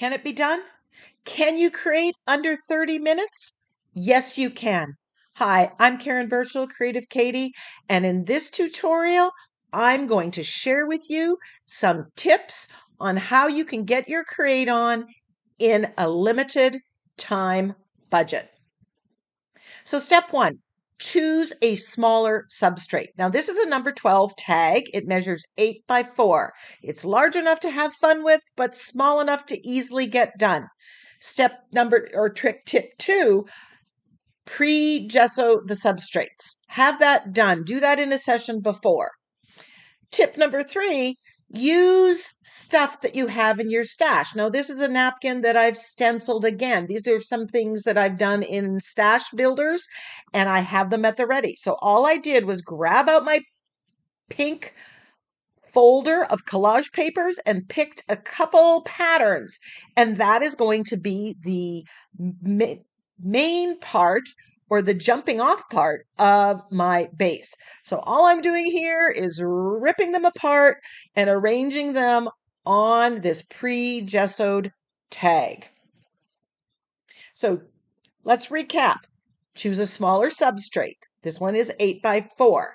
Can it be done? Can you create under 30 minutes? Yes, you can. Hi, I'm Karen Burchill, Creative Katie, and in this tutorial, I'm going to share with you some tips on how you can get your Create on in a limited time budget. So step one, choose a smaller substrate. Now this is a number 12 tag. It measures 8 by 4. It's large enough to have fun with, but small enough to easily get done. Trick tip 2, pre-gesso the substrates. Have that done. Do that in a session before. Tip number 3, use stuff that you have in your stash. Now, this is a napkin that I've stenciled again. These are some things that I've done in stash builders, and I have them at the ready. So all I did was grab out my pink folder of collage papers and picked a couple patterns, and that is going to be the main part or the jumping off part of my base. So all I'm doing here is ripping them apart and arranging them on this pre-gessoed tag. So let's recap. Choose a smaller substrate. This one is 8 by 4.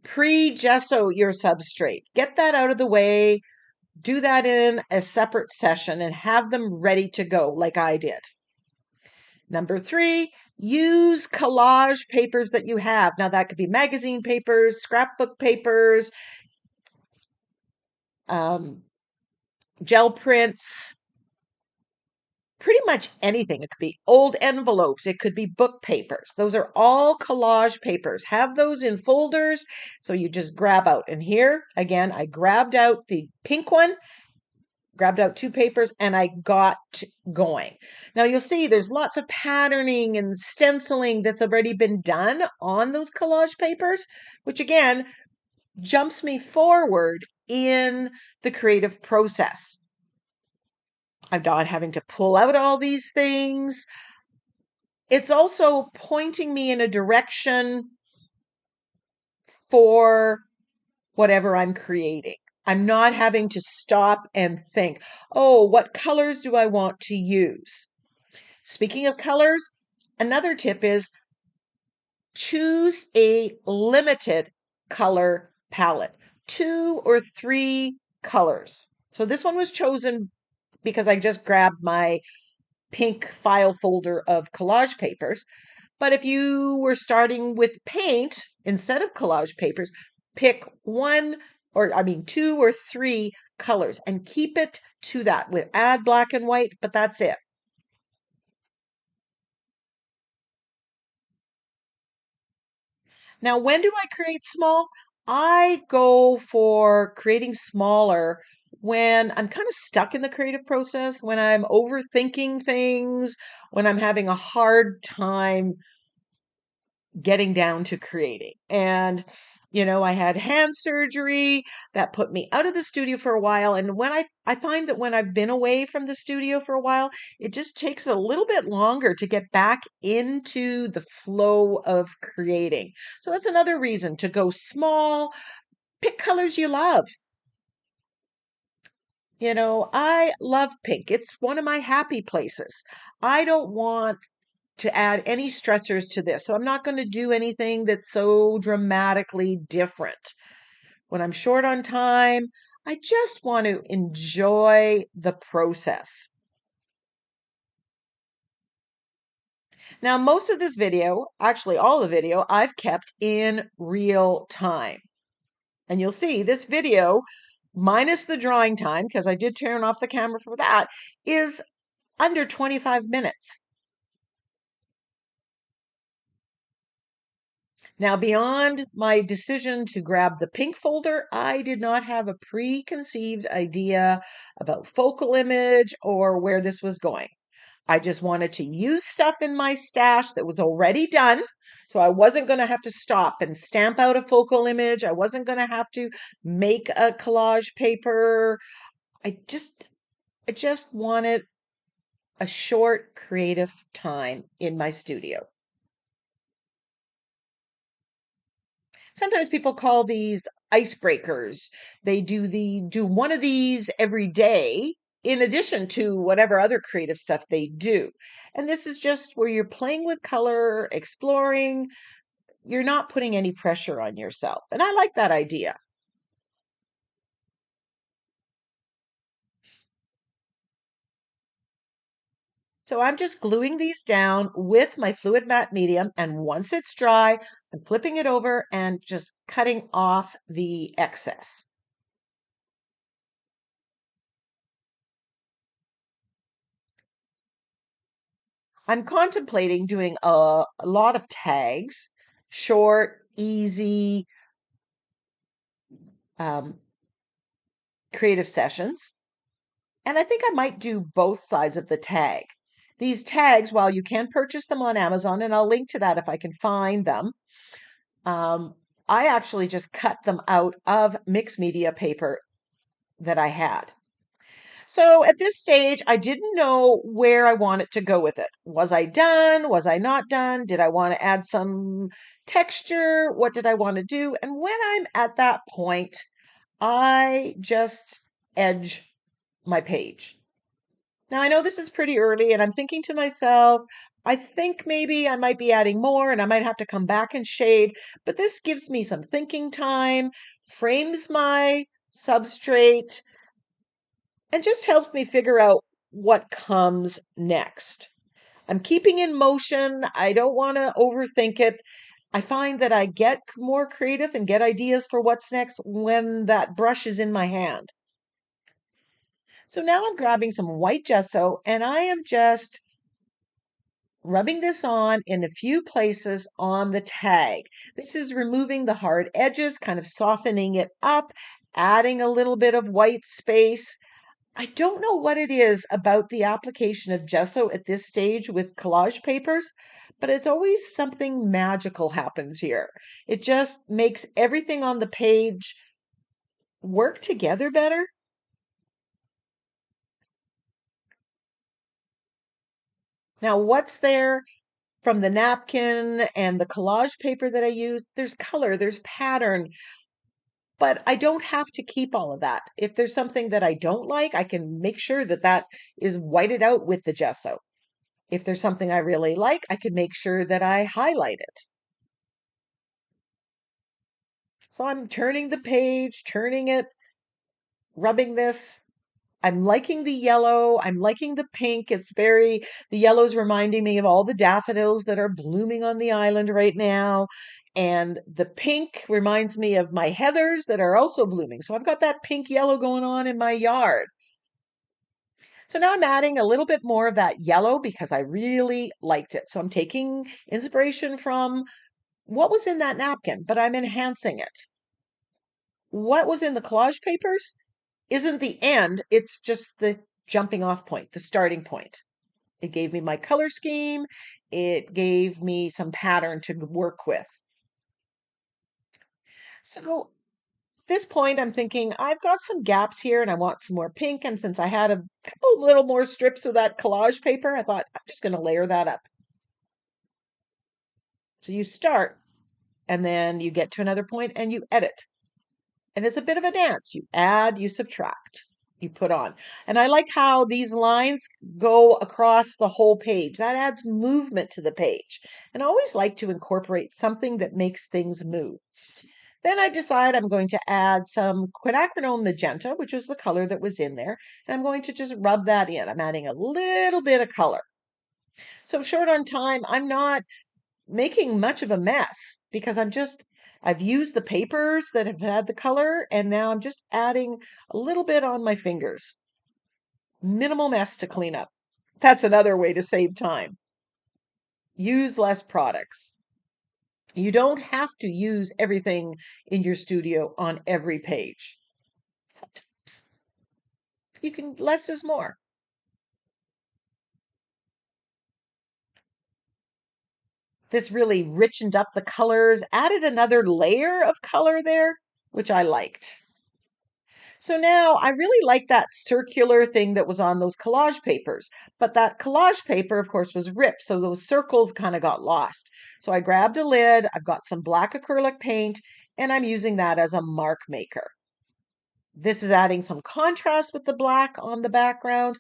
Pre-gesso your substrate. Get that out of the way. Do that in a separate session and have them ready to go like I did. Number 3, use collage papers that you have. Now that could be magazine papers, scrapbook papers, gel prints, pretty much anything. It could be old envelopes. It could be book papers. Those are all collage papers. Have those in folders. So you just grab out. And here, again, I grabbed out the pink one, grabbed out 2 papers, and I got going. Now you'll see there's lots of patterning and stenciling that's already been done on those collage papers, which again jumps me forward in the creative process. I'm not having to pull out all these things. It's also pointing me in a direction for whatever I'm creating. I'm not having to stop and think, oh, what colors do I want to use? Speaking of colors, another tip is choose a limited color palette, 2 or 3 colors. So this one was chosen because I just grabbed my pink file folder of collage papers. But if you were starting with paint instead of collage papers, pick 2 or 3 colors and keep it to that. Add black and white, but that's it. Now, when do I create small? I go for creating smaller when I'm kind of stuck in the creative process, when I'm overthinking things, when I'm having a hard time getting down to creating. And, I had hand surgery that put me out of the studio for a while. And when I find that when I've been away from the studio for a while, it just takes a little bit longer to get back into the flow of creating. So that's another reason to go small, pick colors you love. I love pink. It's one of my happy places. I don't want to add any stressors to this. So I'm not going to do anything that's so dramatically different. When I'm short on time, I just want to enjoy the process. Now, most of this video, actually all the video, I've kept in real time. And you'll see this video, minus the drawing time, because I did turn off the camera for that, is under 25 minutes. Now, beyond my decision to grab the pink folder, I did not have a preconceived idea about focal image or where this was going. I just wanted to use stuff in my stash that was already done. So I wasn't going to have to stop and stamp out a focal image. I wasn't going to have to make a collage paper. I just wanted a short creative time in my studio. Sometimes people call these icebreakers. They do one of these every day in addition to whatever other creative stuff they do. And this is just where you're playing with color, exploring. You're not putting any pressure on yourself. And I like that idea. So I'm just gluing these down with my fluid matte medium. And once it's dry, I'm flipping it over and just cutting off the excess. I'm contemplating doing a lot of tags, short, easy, um, creative sessions. And I think I might do both sides of the tag. These tags, while you can purchase them on Amazon, and I'll link to that if I can find them, um, I actually just cut them out of mixed media paper that I had. So at this stage, I didn't know where I wanted to go with it. Was I done? Was I not done? Did I want to add some texture? What did I want to do? And when I'm at that point, I just edge my page. Now, I know this is pretty early, and I'm thinking to myself, I think maybe I might be adding more and I might have to come back and shade, but this gives me some thinking time, frames my substrate, and just helps me figure out what comes next. I'm keeping in motion. I don't want to overthink it. I find that I get more creative and get ideas for what's next when that brush is in my hand. So now I'm grabbing some white gesso and I am just rubbing this on in a few places on the tag. This is removing the hard edges, kind of softening it up, adding a little bit of white space. I don't know what it is about the application of gesso at this stage with collage papers, but it's always something magical happens here. It just makes everything on the page work together better. Now, what's there from the napkin and the collage paper that I use? There's color, there's pattern, but I don't have to keep all of that. If there's something that I don't like, I can make sure that that is whited out with the gesso. If there's something I really like, I can make sure that I highlight it. So I'm turning the page, turning it, rubbing this. I'm liking the yellow. I'm liking the pink. The yellow's reminding me of all the daffodils that are blooming on the island right now. And the pink reminds me of my heathers that are also blooming. So I've got that pink yellow going on in my yard. So now I'm adding a little bit more of that yellow because I really liked it. So I'm taking inspiration from what was in that napkin, but I'm enhancing it. What was in the collage papers isn't the end, it's just the jumping off point, the starting point. It gave me my color scheme, it gave me some pattern to work with. So at this point, I'm thinking I've got some gaps here and I want some more pink. And since I had a couple little more strips of that collage paper, I thought I'm just going to layer that up. So you start and then you get to another point and you edit. And it's a bit of a dance. You add, you subtract, you put on. And I like how these lines go across the whole page. That adds movement to the page. And I always like to incorporate something that makes things move. Then I decide I'm going to add some quinacridone magenta, which was the color that was in there. And I'm going to just rub that in. I'm adding a little bit of color. So short on time, I'm not making much of a mess because I've used the papers that have had the color and now I'm just adding a little bit on my fingers. Minimal mess to clean up. That's another way to save time. Use less products. You don't have to use everything in your studio on every page. Sometimes you can, less is more. This really richened up the colors, added another layer of color there, which I liked. So now I really like that circular thing that was on those collage papers, but that collage paper, of course, was ripped. So those circles kind of got lost. So I grabbed a lid, I've got some black acrylic paint, and I'm using that as a mark maker. This is adding some contrast with the black on the background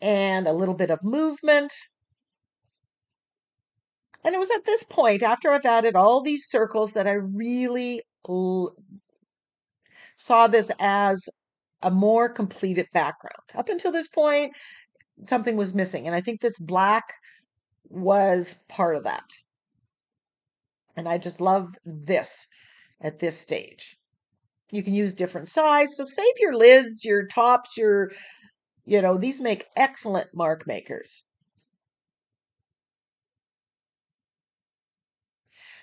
and a little bit of movement. And it was at this point, after I've added all these circles, that I really saw this as a more completed background. Up until this point, something was missing. And I think this black was part of that. And I just love this at this stage. You can use different size. So save your lids, your tops, these make excellent mark makers.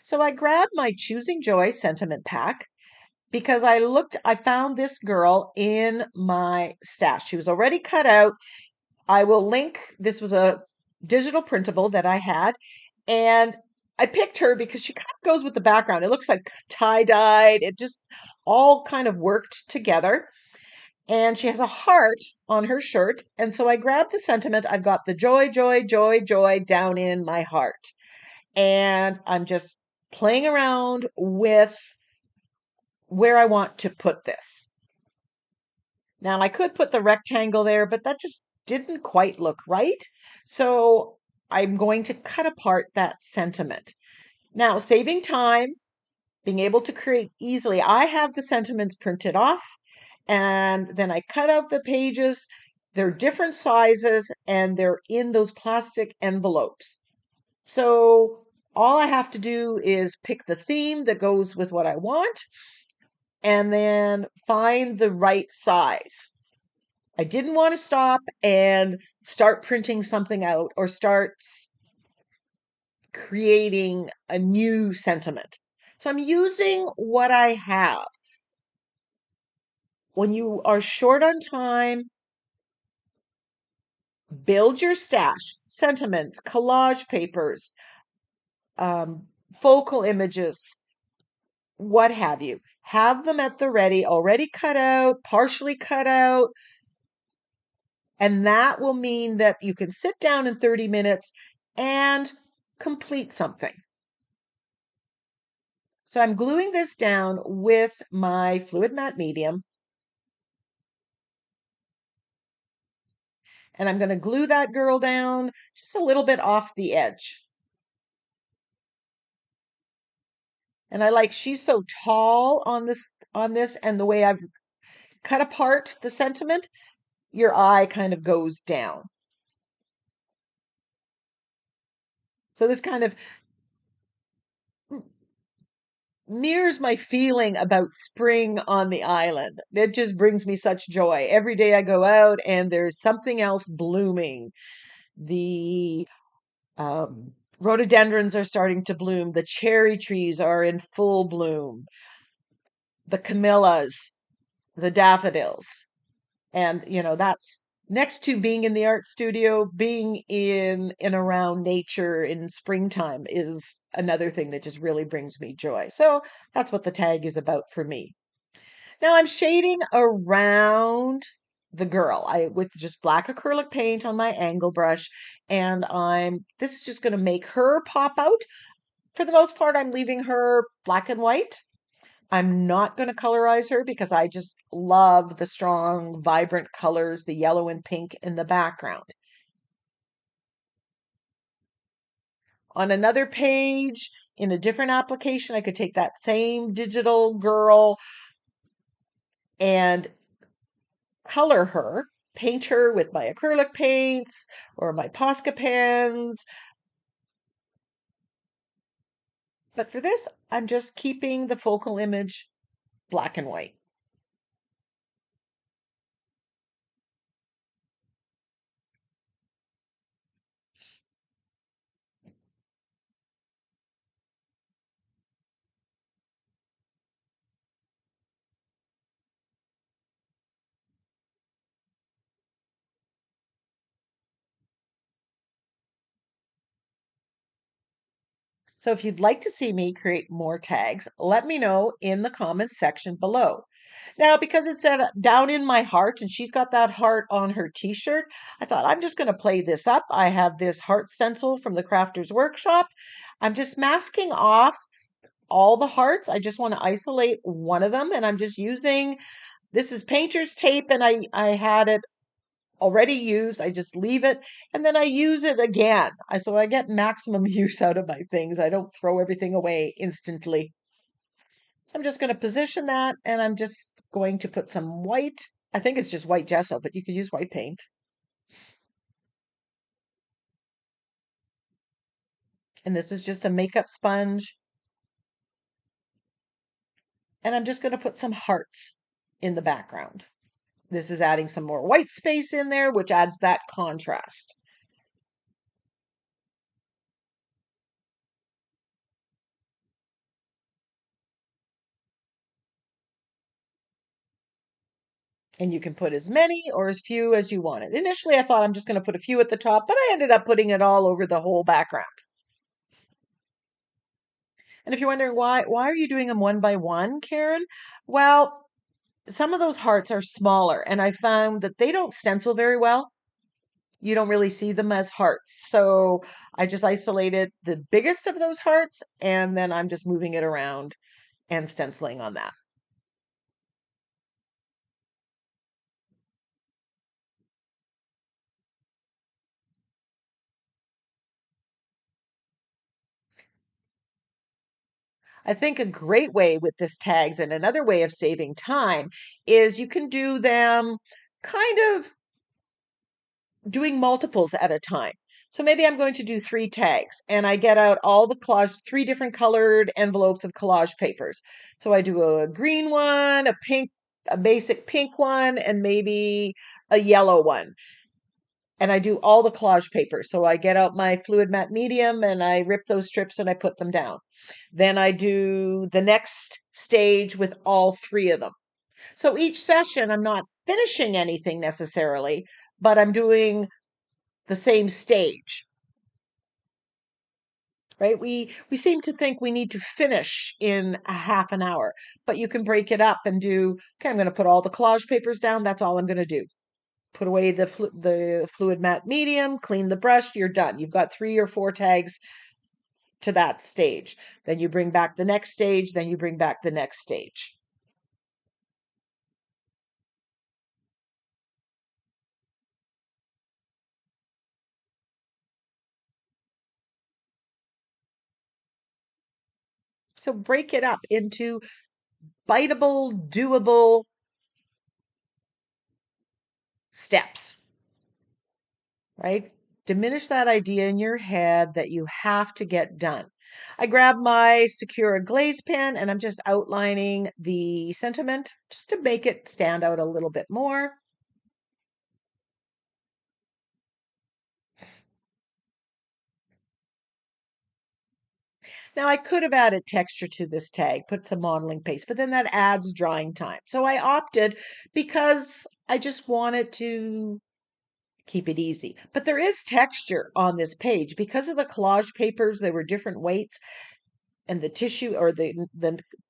So I grabbed my Choosing Joy sentiment pack because I found this girl in my stash. She was already cut out. I will link, this was a digital printable that I had, and I picked her because she kind of goes with the background. It looks like tie-dyed. It just all kind of worked together. And she has a heart on her shirt. And so I grabbed the sentiment. I've got the joy, joy, joy, joy down in my heart. And I'm just playing around with where I want to put this. Now, I could put the rectangle there, but that just didn't quite look right. So I'm going to cut apart that sentiment. Now, saving time, being able to create easily, I have the sentiments printed off and then I cut out the pages. They're different sizes and they're in those plastic envelopes. So all I have to do is pick the theme that goes with what I want and then find the right size. I didn't want to stop and start printing something out or start creating a new sentiment. So I'm using what I have. When you are short on time, build your stash, sentiments, collage papers, focal images, what have you. Have them at the ready, already cut out, partially cut out. And that will mean that you can sit down in 30 minutes and complete something. So I'm gluing this down with my fluid matte medium. And I'm going to glue that girl down just a little bit off the edge. And I like, she's so tall on this, and the way I've cut apart the sentiment, your eye kind of goes down. So this kind of mirrors my feeling about spring on the island. It just brings me such joy. Every day I go out and there's something else blooming. The rhododendrons are starting to bloom. The cherry trees are in full bloom. The camellias, the daffodils. And, that's next to being in the art studio, being in and around nature in springtime is another thing that just really brings me joy. So that's what the tag is about for me. Now I'm shading around the girl with just black acrylic paint on my angle brush, and this is just going to make her pop out. For the most part, I'm leaving her black and white. I'm not going to colorize her because I just love the strong, vibrant colors, the yellow and pink in the background. On another page, in a different application, I could take that same digital girl and color her, paint her with my acrylic paints or my Posca pens. But for this, I'm just keeping the focal image black and white. So if you'd like to see me create more tags, let me know in the comments section below. Now, because it said down in my heart and she's got that heart on her t-shirt, I thought I'm just going to play this up. I have this heart stencil from the Crafter's Workshop. I'm just masking off all the hearts. I just want to isolate one of them, and I'm just using This is painter's tape, and I had it already used. I just leave it and then I use it again. So I get maximum use out of my things. I don't throw everything away instantly. So I'm just going to position that, and I'm just going to put some white. I think it's just white gesso, but you could use white paint. And this is just a makeup sponge. And I'm just going to put some hearts in the background. This is adding some more white space in there, which adds that contrast. And you can put as many or as few as you wanted. Initially, I thought I'm just going to put a few at the top, but I ended up putting it all over the whole background. And if you're wondering why are you doing them one by one, Karen? Well, some of those hearts are smaller, and I found that they don't stencil very well. You don't really see them as hearts. So I just isolated the biggest of those hearts, and then I'm just moving it around and stenciling on that. I think a great way with this tags and another way of saving time is you can do them kind of doing multiples at a time. So maybe I'm going to do 3 tags, and I get out all the collage, 3 different colored envelopes of collage papers. So I do a green one, a pink, a basic pink one, and maybe a yellow one. And I do all the collage papers. So I get out my fluid matte medium and I rip those strips and I put them down. Then I do the next stage with all 3 of them. So each session, I'm not finishing anything necessarily, but I'm doing the same stage, right? We seem to think we need to finish in a half an hour, but you can break it up and do, okay, I'm going to put all the collage papers down. That's all I'm going to do. Put away the fluid matte medium, clean the brush, you're done. You've got 3 or 4 tags to that stage. Then you bring back the next stage, then you bring back the next stage. So break it up into biteable, doable steps, right? Diminish that idea in your head that you have to get done. I grab my Secura glaze pen and I'm just outlining the sentiment just to make it stand out a little bit more. Now, I could have added texture to this tag, put some modeling paste, but then that adds drying time. So I opted because I just wanted to keep it easy. But there is texture on this page because of the collage papers. They were different weights, and the tissue or the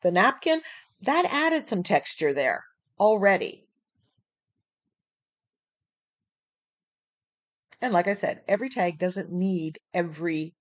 napkin that added some texture there already. And like I said, every tag doesn't need everything.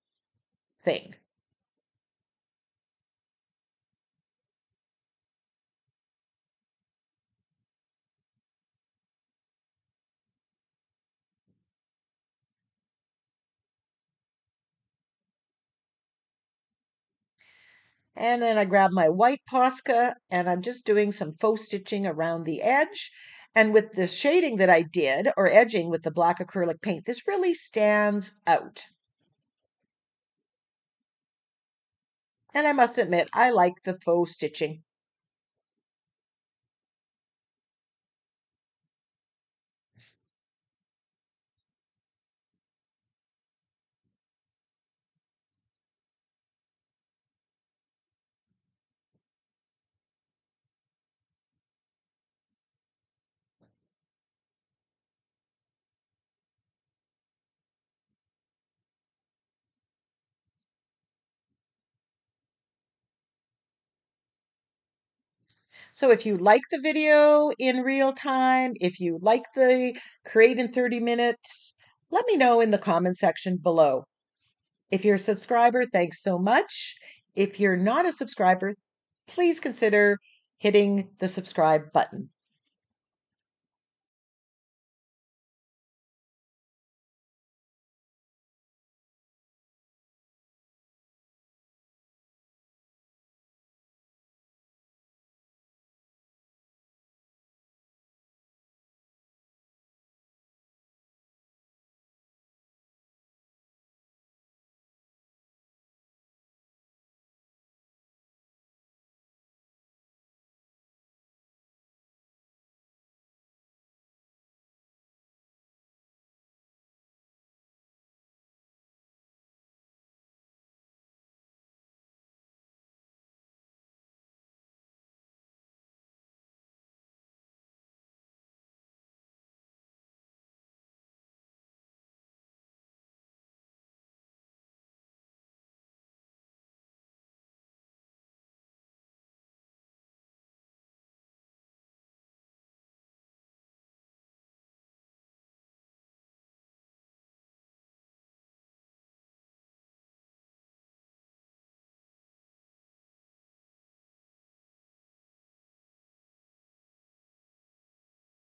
And then I grab my white Posca and I'm just doing some faux stitching around the edge. And with the shading that I did, or edging with the black acrylic paint, this really stands out. And I must admit, I like the faux stitching. So if you like the video in real time, if you like the create in 30 minutes, let me know in the comment section below. If you're a subscriber, thanks so much. If you're not a subscriber, please consider hitting the subscribe button.